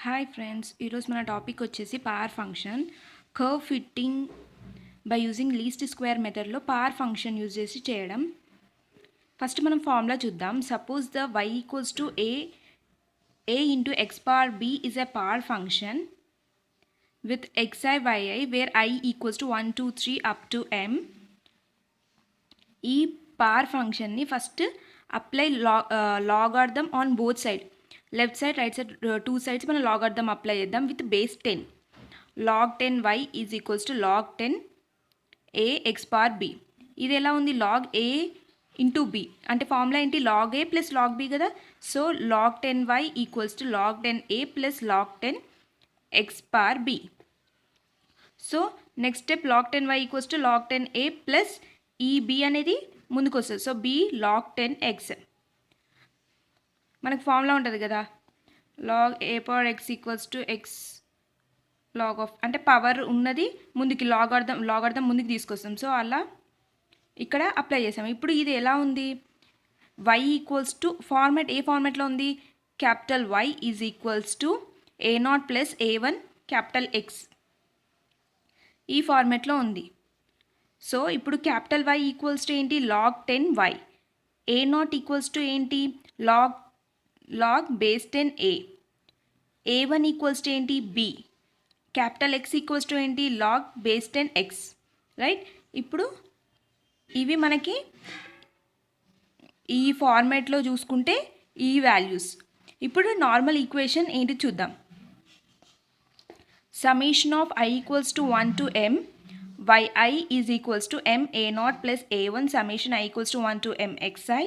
Hi friends, ఈరోజు మన topic వచ్చేసి power function. Curve fitting by using least square మెథడ్లో పవర్ ఫంక్షన్ యూజ్ చేసి చేయడం. ఫస్ట్ మనం ఫార్ములా చూద్దాం. Suppose the y equals to a into X power b is a power function with xi yi where I equals to 1 2 3 up to m. ఈ power ఫంక్షన్ని first apply logarithm on both side, left side right side two sides మనం logarithm apply చేద్దాం with base 10. log 10y is equals to log 10 a X power b. ఇది ఎలా ఉంది? log a into b అంటే formula ఏంటి? log a plus log b కదా. So log 10y equals to log 10a plus log 10 X power b. So next step log 10y equals to log 10a plus ఈ b అనేది ముందుకు వస్తుంది. So b log 10x. మనకు formula ఉంటుంది కదా, log a power x equals to x log of అంటే power ఉన్నది ముందుకి లాగార్థం ముందుకు తీసుకొస్తాం. సో అలా ఇక్కడ అప్లై చేసాం. ఇప్పుడు ఇది ఎలా ఉంది? y ఈక్వల్స్ టు ఫార్మాట్ ఏ ఫార్మాట్లో ఉంది? Capital Y is equals to a0 plus a1 capital x ఈ ఫార్మాట్లో ఉంది. సో ఇప్పుడు క్యాపిటల్ Y ఈక్వల్స్ టు ఏంటి? log 10y. a0 equals to ఏంటి? log base 10a. a1 equals to ఏంటి? b. Capital X equals to ఏంటి? log base 10x. Right. ఇప్పుడు ఇవి మనకి ఈ ఫార్మాట్లో చూసుకుంటే ఈ వాల్యూస్. ఇప్పుడు నార్మల్ ఈక్వేషన్ ఏంటి చూద్దాం. Summation of i equals to 1 to m yi is equals to m a0 plus a1 summation i equals to 1 to m xi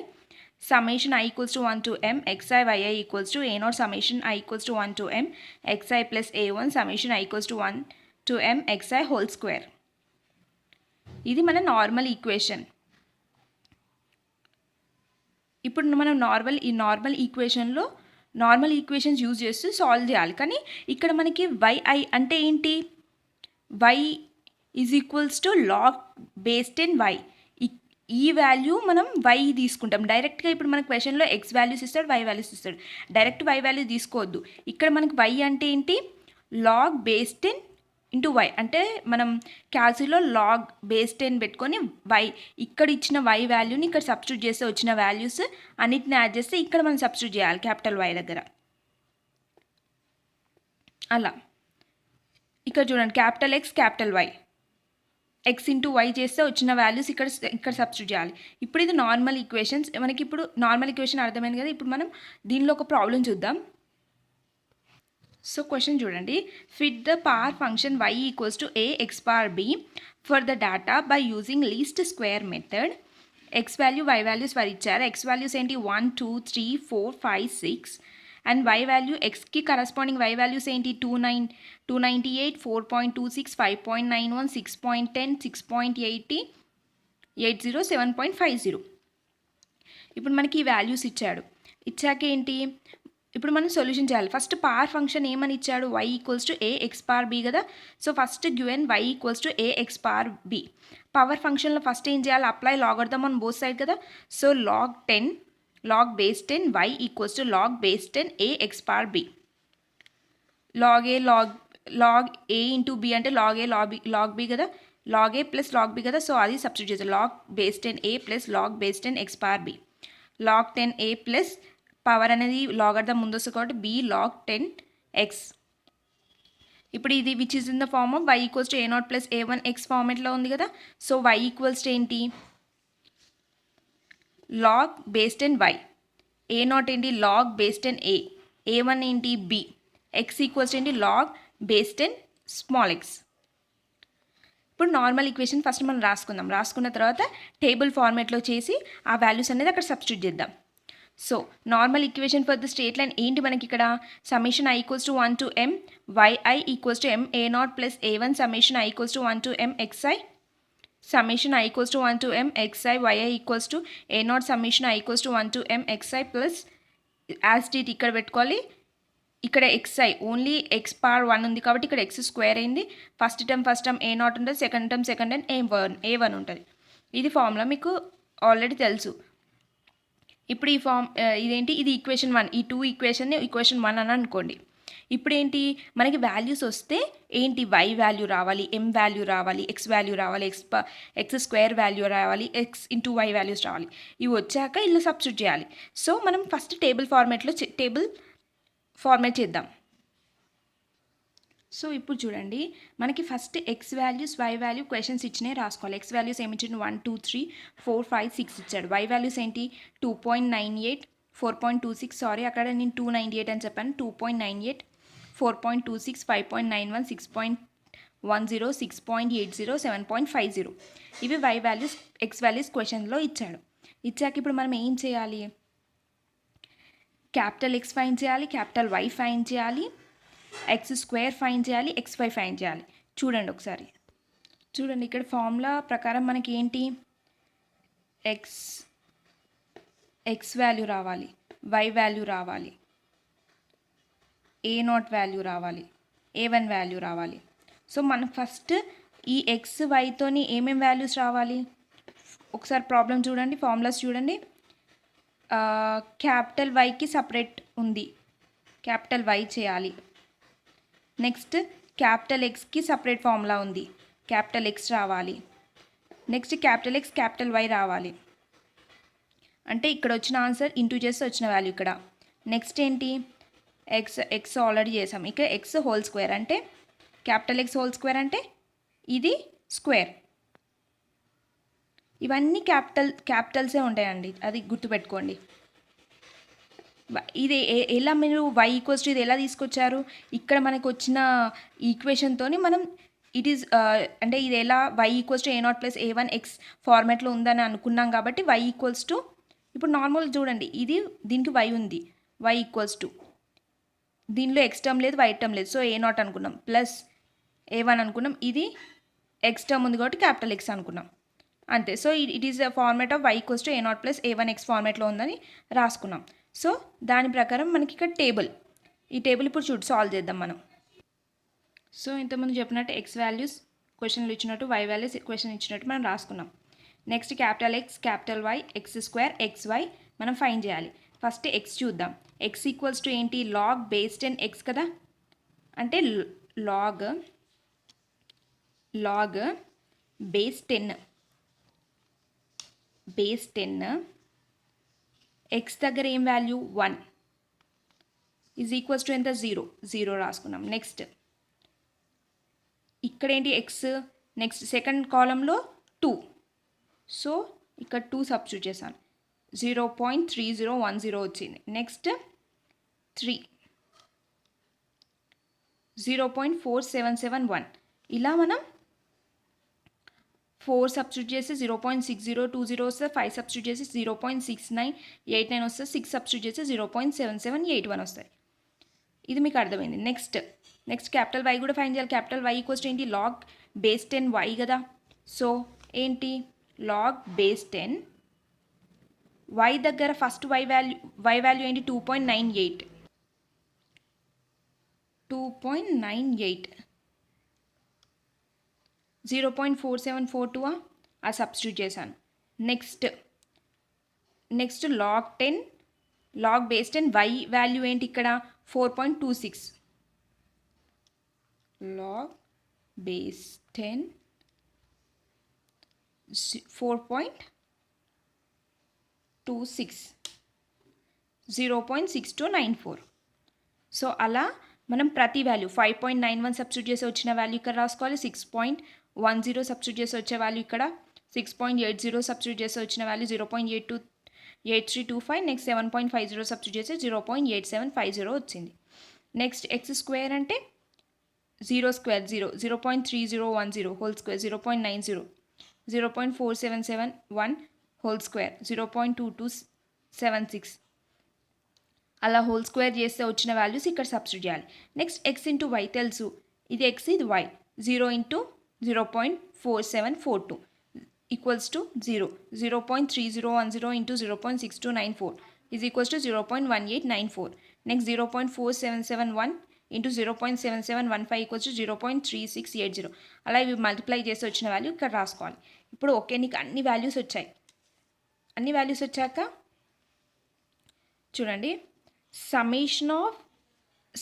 summation I equals to 1 to m xi yi equals to a0 summation I equals to 1 to m xi plus a1 summation I equals to 1 to m xi whole square. ఇది మన normal equation. ఇప్పుడు మనం normal ఈక్వేషన్లో normal equations use చేస్తూ solve చేయాలి. కానీ ఇక్కడ మనకి yi అంటే ఏంటి? y is equals to log base 10y. ఈ వాల్యూ మనం y తీసుకుంటాం డైరెక్ట్గా. ఇప్పుడు మన క్వశ్చన్లో x వాల్యూస్ ఇస్తాడు, y వాల్యూస్ ఇస్తాడు. డైరెక్ట్ y వాల్యూ తీసుకోవద్దు. ఇక్కడ మనకి y అంటే ఏంటి? log base 10 into y. అంటే మనం క్యాల్సిలో log బేస్ 10 పెట్టుకొని y ఇక్కడ ఇచ్చిన y వాల్యూని ఇక్కడ సబ్స్టిట్యూట్ చేస్తే వచ్చిన వాల్యూస్ అన్నిటిని యాడ్ చేస్తే ఇక్కడ మనం సబ్స్టిట్యూట్ చేయాలి క్యాపిటల్ Y దగ్గర. అలా ఇక్కడ చూడండి, capital X capital Y, x into y చేస్తే వచ్చిన వాల్యూస్ ఇక్కడ సబ్స్టిట్యూట్ చేయాలి. ఇప్పుడు ఇది నార్మల్ ఈక్వేషన్స్. మనకి ఇప్పుడు నార్మల్ ఈక్వేషన్ అర్థమైంది కదా. ఇప్పుడు మనం దీనిలో ఒక ప్రాబ్లం చూద్దాం. సో క్వశ్చన్ చూడండి. Fit the power function y equals to a X power b for the data by using least square method. x value y values వారు ఇచ్చారు. x వాల్యూస్ ఏంటి? 1 2 3 4 5 6 అండ్ y వాల్యూ xకి corresponding y values ఏంటి? 298 4.26 5.91 6.10 6.80 80 7.50. ఇప్పుడు మనకి ఈ values ఇచ్చాక ఏంటి? ఇప్పుడు మనం సొల్యూషన్ చేయాలి. ఫస్ట్ పవర్ ఫంక్షన్ ఏమని ఇచ్చాడు? y equals to a X power b కదా. So first given y equals to a X power b. Power ఫంక్షన్లో ఫస్ట్ ఏం చేయాలి? Apply logarithm on both side కదా. So log base 10 y equals to log base 10 a x power b. log a into b అంటే log a log b కదా. log a plus log b కదా. So అది substitute చేద్దాం. log base 10 a plus log base 10 x power b. log 10 a plus power అనేది లాగార్థం ముందు వస్తుంది కాబట్టి b log 10 x. ఇప్పుడు ఇది which is in the form of y equals to a0 plus a1 x ఫార్మేట్లో ఉంది కదా. సో y ఈక్వల్స్ టు ఏంటి? log base 10 y. a0 ఏంటి? log base 10 a. a1 ఏంటి? b. x ఈక్వల్స్ ఏంటి? log base 10 small x. ఇప్పుడు normal equation first మనం రాసుకున్న తర్వాత టేబుల్ ఫార్మేట్లో చేసి ఆ వాల్యూస్ అనేది అక్కడ సబ్స్టిట్యూట్ చేద్దాం. So normal equation for the straight line ఏంటి మనకి ఇక్కడ? Summation i equals to 1 to m yi equals to m a0 plus a1 summation i equals to 1 to m xi summation I equals to 1 to m xi yi equals to a0 summation I equals to 1 to m xi plus as did ఇక్కడ పెట్టుకోవాలి. ఇక్కడ xi only x power 1 ఉంది కాబట్టి ఇక్కడ x square అయింది. First term a0 ఉంటుంది, second term a1 ఉంటుంది. ఇది ఫార్ములా మీకు ఆల్రెడీ తెలుసు. ఇప్పుడు ఈ ఫామ్ ఇదేంటి? ఇది ఈక్వేషన్ 1. ఈ 2 ఈక్వేషన్ ఈక్వేషన్ 1 అని అనుకోండి. ఇప్పుడు ఏంటి మనకి వాల్యూస్ వస్తే ఏంటి వై వాల్యూ రావాలి, ఎం వాల్యూ రావాలి, ఎక్స్ వాల్యూ రావాలి, ఎక్స్ స్క్వేర్ వాల్యూ రావాలి, ఎక్స్ ఇంటూ వై వాల్యూస్ రావాలి. ఇవి వచ్చాక ఇలా సబ్స్టిట్యూట్ చేయాలి. సో మనం ఫస్ట్ టేబుల్ ఫార్మేట్ చేద్దాం. సో ఇప్పుడు చూడండి, మనకి first x values y value questions ఇచ్చినాయి రాసుకోవాలి. ఎక్స్ వాల్యూస్ ఏమి ఇచ్చిండు, 1 2 3 4 5 6 ఇచ్చాడు. వై వాల్యూస్ ఏంటి 2.98 4.26, సారీ అక్కడ నేను 298 అని చెప్పాను, 2.98 4.26 5.91 6.10 6.80 7.50 ఇవి వై వాల్యూస్ ఎక్స్ వాల్యూస్ క్వశ్చన్లో ఇచ్చాడు. ఇచ్చాక ఇప్పుడు మనం ఏం చేయాలి, క్యాపిటల్ ఎక్స్ ఫైండ్ చేయాలి, క్యాపిటల్ వై ఫైండ్ చేయాలి, ఎక్స్ స్క్వేర్ ఫైండ్ చేయాలి, ఎక్స్ వై ఫైండ్ చేయాలి. చూడండి ఒకసారి, చూడండి ఇక్కడ ఫార్ములా ప్రకారం మనకి ఏంటి, ఎక్స్ వాల్యూ రావాలి, వై వాల్యూ రావాలి, A0 వాల్యూ రావాలి, A1 వాల్యూ రావాలి. సో మనం ఫస్ట్ ఈ ఎక్స్ వైతోని ఏమేం వాల్యూస్ రావాలి ఒకసారి ప్రాబ్లం చూడండి, ఫార్ములాస్ చూడండి. క్యాపిటల్ వైకి సపరేట్ ఉంది, క్యాపిటల్ వై చేయాలి. నెక్స్ట్ క్యాపిటల్ ఎక్స్కి సపరేట్ ఫార్ములా ఉంది, క్యాపిటల్ ఎక్స్ రావాలి. Next capital x capital y రావాలి. అంటే ఇక్కడ వచ్చిన ఆన్సర్ ఇంటూ చేస్తే వచ్చిన వాల్యూ ఇక్కడ. నెక్స్ట్ ఏంటి, ఎక్స్ ఆల్రెడీ చేసాం, ఇక ఎక్స్ హోల్ స్క్వేర్ అంటే క్యాపిటల్ ఎక్స్ హోల్ స్క్వేర్ అంటే ఇది స్క్వేర్. ఇవన్నీ క్యాపిటల్సే ఉంటాయండి, అది గుర్తుపెట్టుకోండి. ఇది ఎలా మీరు వై ఈక్వల్స్ టు ఇది ఎలా తీసుకొచ్చారు, ఇక్కడ మనకు వచ్చిన ఈక్వేషన్తో మనం ఇట్ ఈస్ అంటే ఇది ఎలా y equals to A0 plus A1 x ఫార్మాట్లో ఉందని అనుకున్నాం కాబట్టి వై ఈక్వల్స్ టు, ఇప్పుడు నార్మల్ చూడండి ఇది దీనికి వై ఉంది, వై ఈక్వల్స్ టు దీనిలో ఎక్స్ టర్మ్ లేదు వై టర్మ్ లేదు, సో A0 అనుకున్నాం, ప్లస్ A1 అనుకున్నాం, ఇది ఎక్స్ టర్మ్ ఉంది కాబట్టి క్యాపిటల్ ఎక్స్ అనుకున్నాం అంతే. So it is the format of y equals to A0 plus A1 x ఫార్మాట్లో ఉందని రాసుకున్నాం. సో దాని ప్రకారం మనకి ఇక్కడ ఈ టేబుల్ ఇప్పుడు సాల్వ్ చేద్దాం మనం. సో ఇంతకుముందు చెప్పినట్టు ఎక్స్ వాల్యూస్ క్వశ్చన్లు ఇచ్చినట్టు వై వాల్యూస్ క్వశ్చన్ ఇచ్చినట్టు మనం రాసుకున్నాం. Next capital x capital y x square x y మనం ఫైండ్ చేయాలి. ఫస్ట్ ఎక్స్ చూద్దాం. ఎక్స్ ఈక్వల్స్ టు ఏంటి, లాగ్ బేస్ 10 ఎక్స్ కదా, అంటే లాగ్ బేస్ 10 ఎక్స్ దగ్గర ఏం వాల్యూ 1 ఈజ్ ఈక్వల్స్ టు ఎంత 0 రాసుకున్నాం. నెక్స్ట్ ఇక్కడ ఏంటి ఎక్స్, నెక్స్ట్ సెకండ్ కాలంలో 2, సో ఇక్కడ 2 సబ్స్టిట్యూట్ చేశాను, 0.3010 వచ్చింది. నెక్స్ట్ 3 0.4771, ఇలా మనం 4 సబ్స్టిట్యూట్ చేసి 0.6020 వస్తే, 5 సబ్స్టిట్యూట్ చేసి 0.6989 వస్తే, 6 సబ్స్టిట్యూట్ చేసి 0.7781 వస్తాయి. ఇది మీకు అర్థమైంది. నెక్స్ట్ క్యాపిటల్ వై కూడా ఫైండ్ చేయాలి. క్యాపిటల్ వై ఈక్వల్స్ ఏంటి, లాగ్ బేస్ 10 వై కదా, సో ఏంటి లాగ్ బేస్ 10 వై దగ్గర ఫస్ట్ వై వాల్యూ ఏంటి 2.98 0.4742 ఆ సబ్స్టిట్యూట్ చేశాను. Next log 10 log base 10 y value ఏంటి ఇక్కడ 4.26 లాగ్ బేస్ 10 4.26 0.6294. సో అలా మనం ప్రతి వాల్యూ 5.91 సబ్స్టిట్యూట్ చేసి వచ్చిన వాల్యూ ఇక్కడ రాసుకోవాలి, 6.10 సబ్స్టిట్యూట్ చేసి వచ్చే వాల్యూ ఇక్కడ, 6.80 సబ్స్టిట్యూట్ చేసి వచ్చిన వాల్యూ 0.8325, నెక్స్ట్ 7.50 సబ్స్టిట్యూట్ చేసి 0.8750 వచ్చింది. నెక్స్ట్ ఎక్స్ స్క్వేర్ అంటే 0.3010 హోల్ స్క్వేర్ 0.90 0.4771 హోల్ స్క్వేర్ 0.2276 అలా హోల్ స్క్వేర్ చేస్తే వచ్చిన వాల్యూస్ ఇక్కడ సబ్స్టిట్యూట్ చేయాలి. నెక్స్ట్ ఎక్స్ ఇంటూ వై తెలుసు, ఇది ఎక్స్ ఇది y, 0 into 0.4742 equals to 0.3010 into 0.6294 is equals to 0.1894. Next 0.4771 into 0.7715 equals to 0.3680. అలా ఇవి మల్టిప్లై చేసి వచ్చిన వాల్యూ ఇక్కడ రాసుకోవాలి. ఇప్పుడు ఓకే, నీకు అన్ని వాల్యూస్ వచ్చాయి. అన్ని వాల్యూస్ వచ్చాక చూడండి, summation of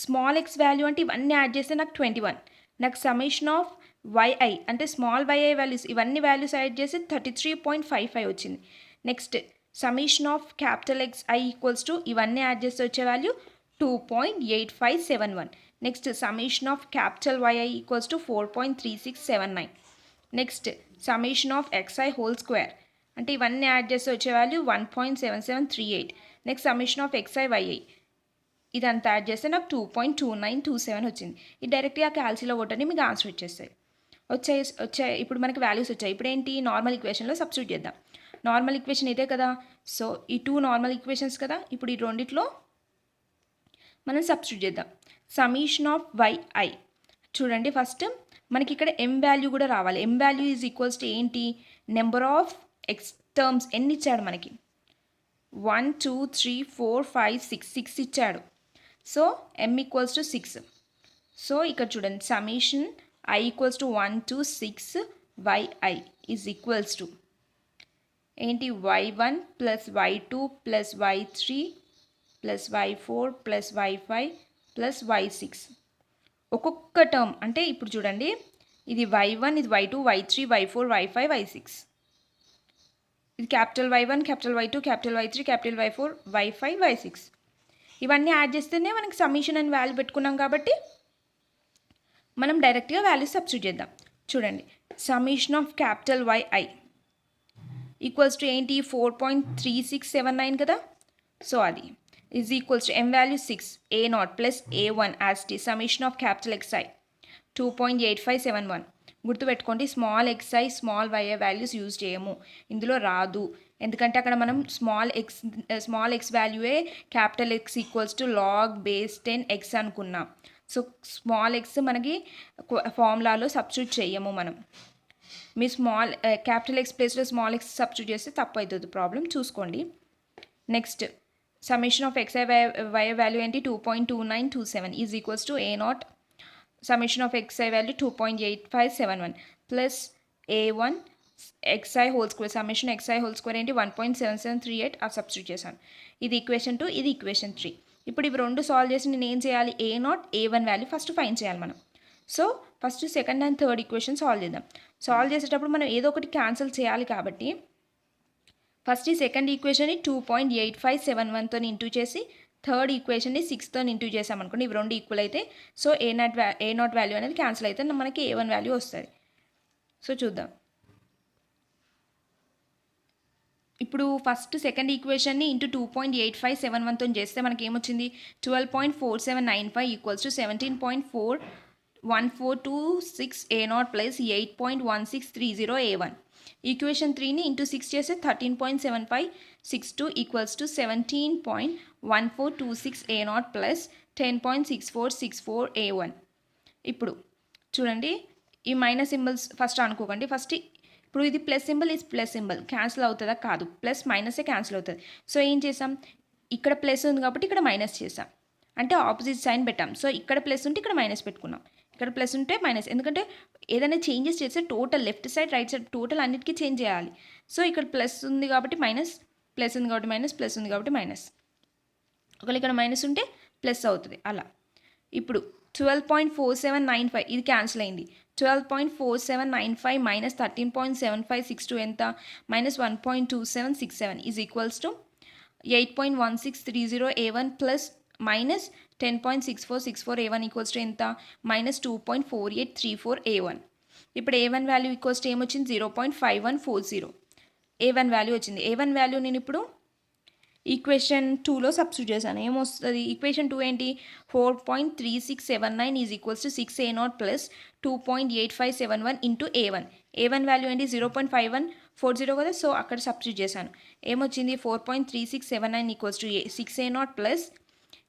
small X value అంటే ఇవన్నీ యాడ్ చేస్తే నాకు 21. నాకు సమ్మేషన్ ఆఫ్ వైఐ అంటే స్మాల్ వైఐ వాల్యూస్ ఇవన్నీ వాల్యూస్ యాడ్ చేసి 33.55 వచ్చింది. Next summation of capital X I equals to ఇవన్నీ యాడ్ చేస్తే వచ్చే value 2.8571. Next summation of capital YI equals to 4.3679. Next summation of xi whole square అంటే ఇవన్నీ add చేస్తే వచ్చే value 1.7738. Next summation of xi yi ఇదంతా యాడ్ చేస్తే నాకు 2.2927 వచ్చింది. ఇది డైరెక్ట్గా క్యాల్సీలో కొట్టండి మీకు ఆన్సర్ వచ్చాయి. ఇప్పుడు మనకి వాల్యూస్ వచ్చాయి. ఇప్పుడు ఏంటి నార్మల్ ఈక్వేషన్లో సబ్స్టిట్యూట్ చేద్దాం. నార్మల్ ఈక్వేషన్ ఇదే కదా, సో ఈ 2 నార్మల్ ఈక్వేషన్స్ కదా, ఇప్పుడు ఈ రెండిట్లో మనం సబ్స్టిట్యూట్ చేద్దాం. సమ్మేషన్ ఆఫ్ వైఐ చూడండి, ఫస్ట్ మనకి ఇక్కడ ఎం వాల్యూ కూడా రావాలి. M value is equals to ఏంటి, నెంబర్ ఆఫ్ ఎక్స్ టర్మ్స్ ఎన్ని ఇచ్చాడు మనకి, 1 2 3 4 5 6 ఇచ్చాడు. So M equals to 6. So ఇక్కడ చూడండి summation I equals to 1 to 6 yi is equals to ఏంటి, y1 plus y2 plus y3 plus y4 plus y5 plus y6. ఒక్కొక్క term అంటే ఇప్పుడు చూడండి, ఇది y1, ఇది y2, y3, y4, y5, y6. ఇది capital y1, capital y2, capital y3, capital y4, y5, y6. ఇవన్నీ add చేస్తేనే మనకి సమ్మేషన్ అని వాల్యూ పెట్టుకున్నాం కాబట్టి మనం డైరెక్ట్గా వాల్యూ సబ్స్టిట్యూట్ చేద్దాం. చూడండి summation of capital YI equals to ఏంటి, 4.3679 కదా. సో అది is equals to M value 6 a0 plus a1 as T summation of capital XI 2.8571. గుర్తుపెట్టుకోండి, small XI small YI values use చేయము, ఇందులో రాదు. ఎందుకంటే అక్కడ మనం స్మాల్ ఎక్స్ వాల్యూయే capital X equals to log base 10x అనుకున్నాం. సో స్మాల్ ఎక్స్ మనకి ఫార్ములాలో సబ్స్టిట్యూట్ చేయము మనం. మీ క్యాపిటల్ ఎక్స్ ప్లేస్లో స్మాల్ ఎక్స్ సబ్స్టిట్యూట్ చేస్తే తప్పు అవుతుంది, ప్రాబ్లం చూసుకోండి. Next summation of x i y value ఏంటి, 2.2927 is equals to a0 summation of x i value 2.8571 plus a1 x i whole square summation x i whole square ఏంటి 1.7738 ఆ సబ్స్టిట్యూట్ చేశాను. ఇది ఈక్వేషన్ 2, ఇది ఈక్వేషన్ 3. ఇప్పుడు ఇవి రెండు సాల్వ్ చేసి నేను ఏం చేయాలి, a0 a1 value first find చేయాలి మనం. So first second and third equation solve చేద్దాం. సాల్వ్ చేసేటప్పుడు మనం ఏదో ఒకటి క్యాన్సిల్ చేయాలి కాబట్టి ఫస్ట్ ఈ సెకండ్ ఈక్వేషన్ని 2.8571తో ఇంటూ చేసి థర్డ్ ఈక్వేషన్ని 6తో ఇంటూ చేసామనుకోండి, ఇవి రెండు ఈక్వల్ అయితే సో a0 వాల్యూ అనేది క్యాన్సిల్ అయితే మనకి a1 వాల్యూ వస్తుంది. సో చూద్దాం. ఇప్పుడు ఫస్ట్ సెకండ్ ఈక్వేషన్ని ఇంటూ 2.8571తో చేస్తే మనకి ఏమొచ్చింది, 12.4795 equals to 17.41426 a0 plus 8.1630 a1. Equation 3ని ఇంటూ 6 చేస్తే 13.7562 equals to 17.1426 a0 plus 10.6464 a1. ఇప్పుడు చూడండి ఈ మైనస్ సింబల్స్ ఫస్ట్ అనుకోకండి, ఫస్ట్ ఇప్పుడు ఇది ప్లస్ సింబల్, ఇది ప్లస్ సింబల్ క్యాన్సిల్ అవుతుందా, కాదు, ప్లస్ మైనసే క్యాన్సిల్ అవుతుంది. సో ఏం చేసాం, ఇక్కడ ప్లస్ ఉంది కాబట్టి ఇక్కడ మైనస్ చేసాం, అంటే ఆపోజిట్ సైన్ పెట్టాం. సో ఇక్కడ ప్లస్ ఉంటే ఇక్కడ మైనస్ పెట్టుకున్నాం, ఇక్కడ ప్లస్ ఉంటే మైనస్, ఎందుకంటే ఏదైనా చేంజెస్ చేస్తే total left side right side total అన్నిటికీ చేంజ్ చేయాలి. సో ఇక్కడ ప్లస్ ఉంది కాబట్టి మైనస్, ప్లస్ ఉంది కాబట్టి మైనస్, ప్లస్ ఉంది కాబట్టి మైనస్, ఒకవేళ ఇక్కడ మైనస్ ఉంటే ప్లస్ అవుతుంది అలా. ఇప్పుడు 12.4795 ఇది క్యాన్సిల్ అయింది. 12.4795 మైనస్ 13.7562 ఎంత, minus 1.2767 is equals to 8.1630 a1 plus minus 10.6464 a1 equals to ఎంత, మైనస్ 2.4834 a1. ఇప్పుడు a1 వాల్యూ ఈక్వల్స్ టు ఏమొచ్చింది, 0.5140 a1 వాల్యూ వచ్చింది. a1 వాల్యూ నేను ఇప్పుడు ఈక్వేషన్ 2లో సబ్స్టిట్యూట్ చేశాను, ఏమొస్తుంది, ఈక్వేషన్ 2 ఏంటి, 4.3679 is equals to 6 a0 plus 2.8571 into a1. a1 value ఏంటి 0.5140 కదా, సో అక్కడ సబ్స్టిట్యూట్ చేశాను, ఏమొచ్చింది 4.3679 ఈక్వల్స్ టు 6 a0 ప్లస్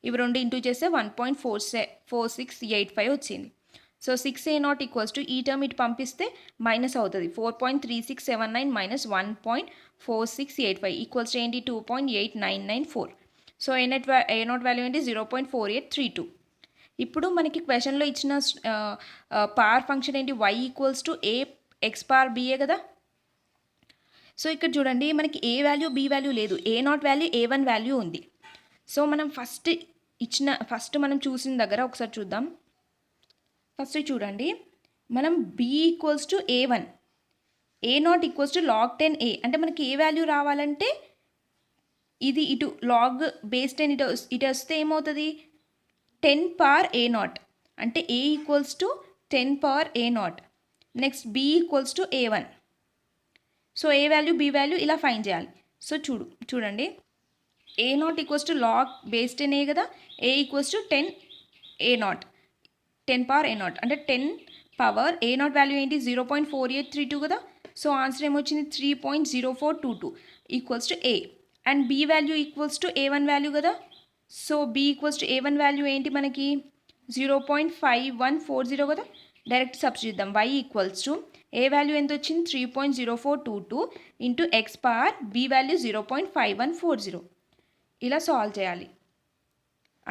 ఇవి రెండు ఇంటూ చేస్తే 1.4685 వచ్చింది. సో 6 a0 ఈక్వల్స్ టు ఈ టర్మ్ ఇటు పంపిస్తే మైనస్ అవుతుంది, 4.3679 మైనస్ 1.4685 ఈక్వల్స్ టు ఏంటి 2.8994. సో a0 వాల్యూ ఏంటి 0.4832. ఇప్పుడు మనకి క్వశ్చన్లో ఇచ్చిన పవర్ ఫంక్షన్ ఏంటి, y equals to a x power bఏ కదా. సో ఇక్కడ చూడండి మనకి a వాల్యూ b వాల్యూ లేదు, a0 వాల్యూ a1 వాల్యూ ఉంది. సో మనం ఫస్ట్ ఇచ్చిన ఫస్ట్ మనం చూసిన దగ్గర ఒకసారి చూద్దాం. ఫస్ట్ చూడండి, మనం b equals to a1, a0 equals to log 10a. అంటే మనకి ఏ వాల్యూ రావాలంటే ఇది ఇటు లాగ్ బేస్ 10 ఇటు వస్తే ఏమవుతుంది, 10 పవర్ a0. అంటే a equals to 10 power a0. Next b equals to a1. So a value b value ఇలా ఫైండ్ చేయాలి. సో చూడండి, a0 equals to log base 10a కదా, a equals to 10 a0, 10 power a0. అంటే 10 power a0 value ఏంటి, 0.4832 కదా. So answer ఏమొచ్చింది, 3.0422 equals to a. And b value equals to a1 value కదా. So b equals to a1 value ఏంటి మనకి, 0.5140 కదా. Direct substitute చేద్దాం. y equals to a value ఎంత వచ్చింది, 3.0422 into x power b value 0.5140. ఇలా సాల్వ్ చేయాలి.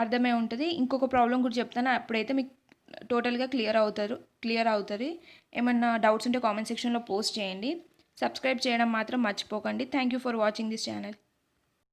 అర్థమై ఉంటుంది. ఇంకొక ప్రాబ్లం కూడా చెప్తాను, అప్పుడైతే మీకు టోటల్గా క్లియర్ అవుతుంది. ఏమన్నా డౌట్స్ ఉంటే కామెంట్ సెక్షన్లో పోస్ట్ చేయండి. సబ్స్క్రైబ్ చేయడం మాత్రం మర్చిపోకండి. Thank you for watching this channel.